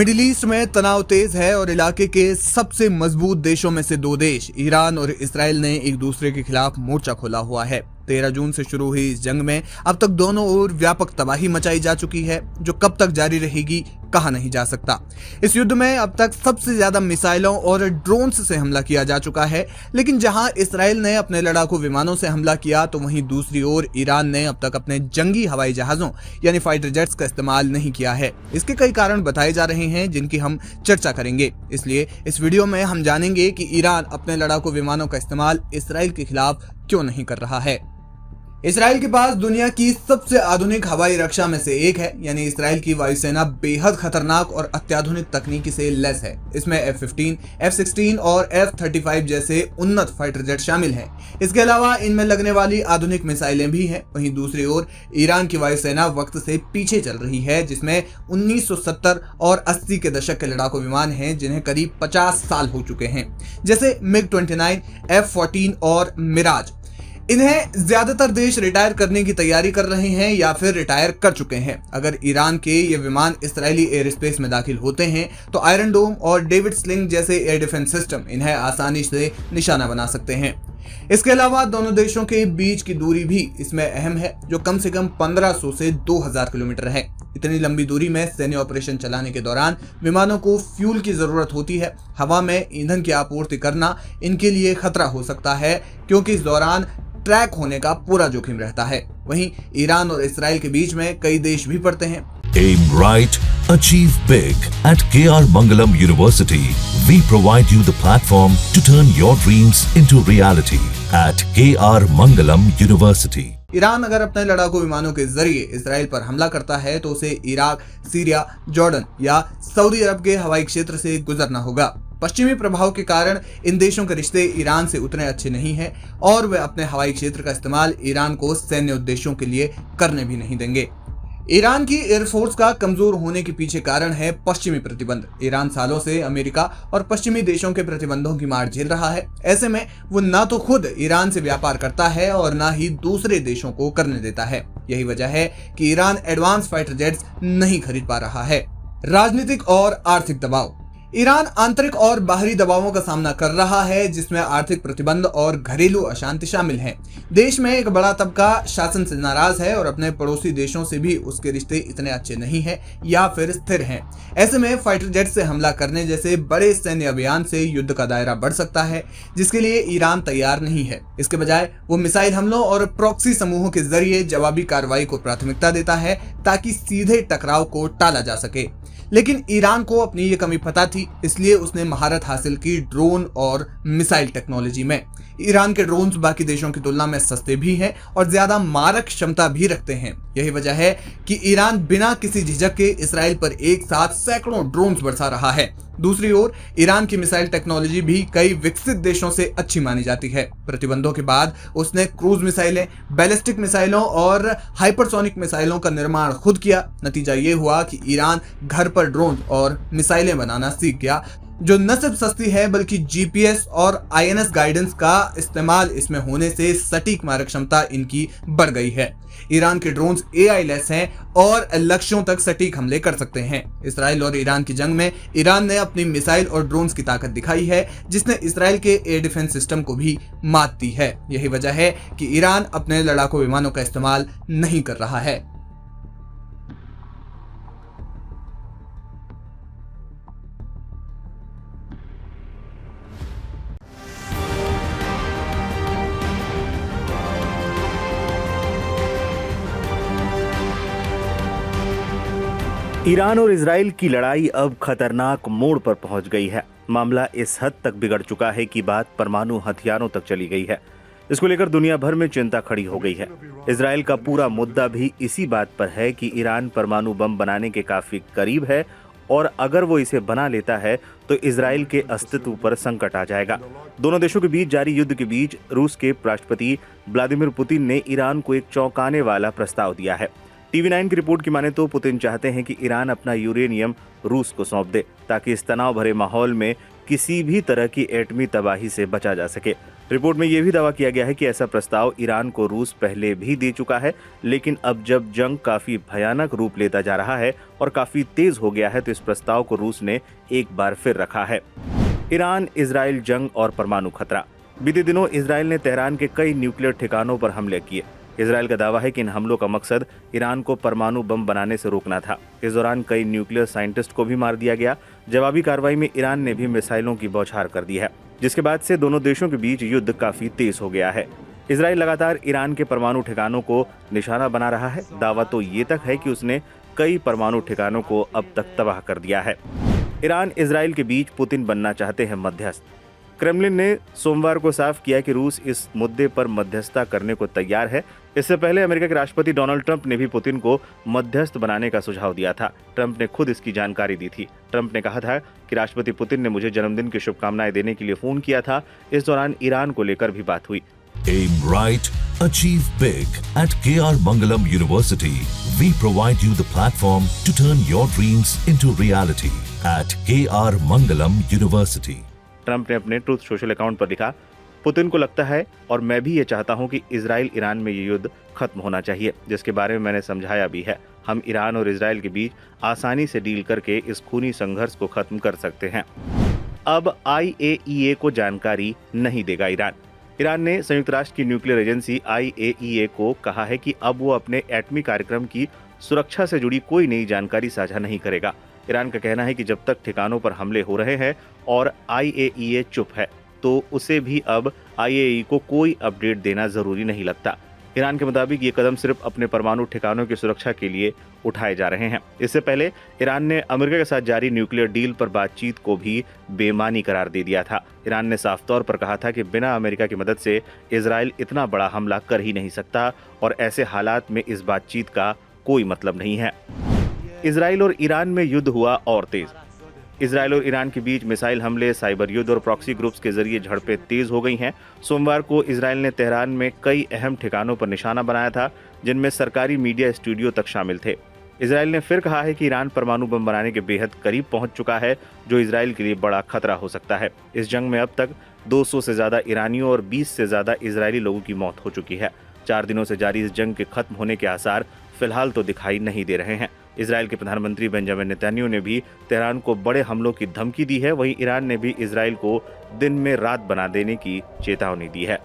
Middle east में तनाव तेज है और इलाके के सबसे मजबूत देशों में से दो देश ईरान और इसराइल ने एक दूसरे के खिलाफ मोर्चा खोला हुआ है। 13 जून से शुरू हुई इस जंग में अब तक दोनों ओर व्यापक तबाही मचाई जा चुकी है, जो कब तक जारी रहेगी कहा नहीं जा सकता। इस युद्ध में अब तक सबसे ज्यादा मिसाइलों और ड्रोन्स से हमला किया जा चुका है, लेकिन जहां इसराइल ने अपने लड़ाकू विमानों से हमला किया तो वहीं दूसरी ओर ईरान ने अब तक अपने जंगी हवाई जहाजों यानी फाइटर जेट्स का इस्तेमाल नहीं किया है। इसके कई कारण बताए जा रहे हैं जिनकी हम चर्चा करेंगे। इसलिए इस वीडियो में हम जानेंगे कि ईरान अपने लड़ाकू विमानों का इस्तेमाल इसराइल के खिलाफ क्यों नहीं कर रहा है। इसराइल के पास दुनिया की सबसे आधुनिक हवाई रक्षा में से एक है, यानी इसराइल की वायुसेना बेहद खतरनाक और अत्याधुनिक तकनीकी से लैस है। इसमें F-15, F-16 और F-35 जैसे उन्नत फाइटर जेट शामिल हैं। इसके अलावा इनमें लगने वाली आधुनिक मिसाइलें भी हैं। वहीं दूसरी ओर ईरान की वायुसेना वक्त से पीछे चल रही है, जिसमें 1970 और 80 के दशक के लड़ाकू विमान हैं जिन्हें करीब 50 साल हो चुके हैं, जैसे MiG-29, F-14 और मिराज। इन्हें ज्यादातर देश रिटायर करने की तैयारी कर रहे हैं या फिर रिटायर कर चुके हैं। अगर ईरान के ये विमान इसराइली एयर स्पेस में दाखिल होते हैं तो आयरन डोम और डेविड स्लिंग जैसे एयर डिफेंस सिस्टम इन्हें आसानी से निशाना बना सकते हैं। इसके अलावा दोनों देशों के बीच की दूरी भी इसमें अहम है, जो कम से कम 1500 से 2000 किलोमीटर है। इतनी लंबी दूरी में सैन्य ऑपरेशन चलाने के दौरान विमानों को फ्यूल की जरूरत होती है। हवा में ईंधन की आपूर्ति करना इनके लिए खतरा हो सकता है, क्योंकि इस दौरान ट्रैक होने का पूरा जोखिम रहता है। वहीं ईरान और इसराइल के बीच में कई देश भी पड़ते हैं। Aim right, achieve big. At KR Mangalam University, we provide you the platform to turn your dreams into reality. At KR Mangalam University. Iran अगर अपने लड़ाकू विमानों के जरिए इसराइल पर हमला करता है तो उसे इराक, सीरिया, जॉर्डन या सऊदी अरब के हवाई क्षेत्र से गुजरना होगा। पश्चिमी प्रभाव के कारण इन देशों के रिश्ते ईरान से उतने अच्छे नहीं हैं और वे अपने हवाई क्षेत्र का इस्तेमाल ईरान को सैन्य उद्देश्यों के लिए करने भी नहीं देंगे। ईरान की एयरफोर्स का कमजोर होने के पीछे कारण है पश्चिमी प्रतिबंध। ईरान सालों से अमेरिका और पश्चिमी देशों के प्रतिबंधों की मार झेल रहा है। ऐसे में वो ना तो खुद ईरान से व्यापार करता है और ना ही दूसरे देशों को करने देता है। यही वजह है कि ईरान एडवांस फाइटर जेट्स नहीं खरीद पा रहा है। राजनीतिक और आर्थिक दबाव। ईरान आंतरिक और बाहरी दबावों का सामना कर रहा है, जिसमें आर्थिक प्रतिबंध और घरेलू अशांति शामिल हैं। देश में एक बड़ा तबका शासन से नाराज है और अपने पड़ोसी देशों से भी उसके रिश्ते इतने अच्छे नहीं हैं या फिर स्थिर हैं। ऐसे में फाइटर जेट से हमला करने जैसे बड़े सैन्य अभियान से युद्ध का दायरा बढ़ सकता है, जिसके लिए ईरान तैयार नहीं है। इसके बजाय वो मिसाइल हमलों और प्रॉक्सी समूहों के जरिए जवाबी कार्रवाई को प्राथमिकता देता है, ताकि सीधे टकराव को टाला जा सके। लेकिन ईरान को अपनी ये कमी पता थी, इसलिए उसने महारत हासिल की ड्रोन और मिसाइल टेक्नोलॉजी में। ईरान के ड्रोन्स बाकी देशों की तुलना में सस्ते भी हैं और ज्यादा मारक क्षमता भी रखते हैं। यही वजह है कि ईरान बिना किसी झिझक के इसराइल पर एक साथ सैकड़ों ड्रोन्स बरसा रहा है। दूसरी ओर ईरान की मिसाइल टेक्नोलॉजी भी कई विकसित देशों से अच्छी मानी जाती है। प्रतिबंधों के बाद उसने क्रूज मिसाइलें, बैलिस्टिक मिसाइलों और हाइपरसोनिक मिसाइलों का निर्माण खुद किया। नतीजा ये हुआ कि ईरान घर पर ड्रोन और मिसाइलें बनाना सीख गया, जो न सिर्फ सस्ती है बल्कि जीपीएस और आईएनएस गाइडेंस का इस्तेमाल इसमें होने से सटीक मारक क्षमता इनकी बढ़ गई है। ईरान के ड्रोन्स एआई लेस हैं और लक्ष्यों तक सटीक हमले कर सकते हैं। इसराइल और ईरान की जंग में ईरान ने अपनी मिसाइल और ड्रोन्स की ताकत दिखाई है, जिसने इसराइल के एयर डिफेंस सिस्टम को भी मात दी है। यही वजह है कि ईरान अपने लड़ाकू विमानों का इस्तेमाल नहीं कर रहा है। ईरान और इजराइल की लड़ाई अब खतरनाक मोड़ पर पहुंच गई है। मामला इस हद तक बिगड़ चुका है कि बात परमाणु हथियारों तक चली गई है। इसको लेकर दुनिया भर में चिंता खड़ी हो गई है। इजराइल का पूरा मुद्दा भी इसी बात पर है कि ईरान परमाणु बम बनाने के काफी करीब है और अगर वो इसे बना लेता है तो इजराइल के अस्तित्व पर संकट आ जाएगा। दोनों देशों के बीच जारी युद्ध के बीच रूस के राष्ट्रपति व्लादिमीर पुतिन ने ईरान को एक चौंकाने वाला प्रस्ताव दिया है। TV9 की रिपोर्ट की माने तो पुतिन चाहते हैं कि ईरान अपना यूरेनियम रूस को सौंप दे, ताकि इस तनाव भरे माहौल में किसी भी तरह की एटमी तबाही से बचा जा सके। रिपोर्ट में यह भी दावा किया गया है कि ऐसा प्रस्ताव ईरान को रूस पहले भी दे चुका है, लेकिन अब जब जंग काफी भयानक रूप लेता जा रहा है और काफी तेज हो गया है तो इस प्रस्ताव को रूस ने एक बार फिर रखा है। ईरान इजराइल जंग और परमाणु खतरा। बीते दिनों इजराइल ने तेहरान के कई न्यूक्लियर ठिकानों पर हमले किए। इजराइल का दावा है कि इन हमलों का मकसद ईरान को परमाणु बम बनाने से रोकना था। इस दौरान कई न्यूक्लियर साइंटिस्ट को भी मार दिया गया। जवाबी कार्रवाई में ईरान ने भी मिसाइलों की बौछार कर दी है, जिसके बाद से दोनों देशों के बीच युद्ध काफी तेज हो गया है। इजराइल लगातार ईरान के परमाणु ठिकानों को निशाना बना रहा है। दावा तो ये तक है कि उसने कई परमाणु ठिकानों को अब तक तबाह कर दिया है। ईरान इजराइल के बीच पुतिन बनना चाहते हैं मध्यस्थ। क्रेमलिन ने सोमवार को साफ किया कि रूस इस मुद्दे पर मध्यस्थता करने को तैयार है। इससे पहले अमेरिका के राष्ट्रपति डोनाल्ड ट्रंप ने भी पुतिन को मध्यस्थ बनाने का सुझाव दिया था। ट्रंप ने खुद इसकी जानकारी दी थी। ट्रंप ने कहा था कि राष्ट्रपति पुतिन ने मुझे जन्मदिन की शुभकामनाएं देने के लिए फोन किया था। इस दौरान ईरान को लेकर भी बात हुई। Aim right, achieve big. At KR Mangalam University, we provide you the platform to turn your dreams into reality. At KR Mangalam University. Trump ने अपने ट्रूथ सोशल अकाउंट पर लिखा, पुतिन को लगता है और मैं भी ये चाहता हूं कि इजराइल ईरान में ये युद्ध खत्म होना चाहिए, जिसके बारे में मैंने समझाया भी है। हम ईरान और इजराइल के बीच आसानी से डील करके इस खूनी संघर्ष को खत्म कर सकते हैं। अब IAEA को जानकारी नहीं देगा ईरान। ईरान ने संयुक्त राष्ट्र की न्यूक्लियर एजेंसी IAEA को कहा है कि अब वो अपने एटमी कार्यक्रम की सुरक्षा से जुड़ी कोई नई जानकारी साझा नहीं करेगा। ईरान का कहना है कि जब तक ठिकानों पर हमले हो रहे हैं और IAEA चुप है, तो उसे भी अब IAEA को कोई अपडेट देना जरूरी नहीं लगता। ईरान के मुताबिक ये कदम सिर्फ अपने परमाणु ठिकानों की सुरक्षा के लिए उठाए जा रहे हैं। इससे पहले ईरान ने अमेरिका के साथ जारी न्यूक्लियर डील पर बातचीत को भी बेमानी करार दे दिया था। ईरान ने साफ तौर पर कहा था कि बिना अमेरिका की मदद से इजराइल इतना बड़ा हमला कर ही नहीं सकता और ऐसे हालात में इस बातचीत का कोई मतलब नहीं है। इजराइल और ईरान में युद्ध हुआ और तेज। इजराइल और ईरान के बीच मिसाइल हमले, साइबर युद्ध और प्रॉक्सी ग्रुप्स के जरिए झड़पें तेज हो गई हैं। सोमवार को इजराइल ने तेहरान में कई अहम ठिकानों पर निशाना बनाया था, जिनमें सरकारी मीडिया स्टूडियो तक शामिल थे। इजराइल ने फिर कहा है कि ईरान परमाणु बम बनाने के बेहद करीब पहुंच चुका है, जो इजराइल के लिए बड़ा खतरा हो सकता है। इस जंग में अब तक 200 से ज्यादा ईरानियों और 20 से ज्यादा इजरायली लोगों की मौत हो चुकी है। 4 दिनों से जारी इस जंग के खत्म होने के आसार फिलहाल तो दिखाई नहीं दे रहे हैं। इजराइल के प्रधानमंत्री बेंजामिन नेतन्याहू ने भी तेहरान को बड़े हमलों की धमकी दी है। वहीं ईरान ने भी इजराइल को दिन में रात बना देने की चेतावनी दी है।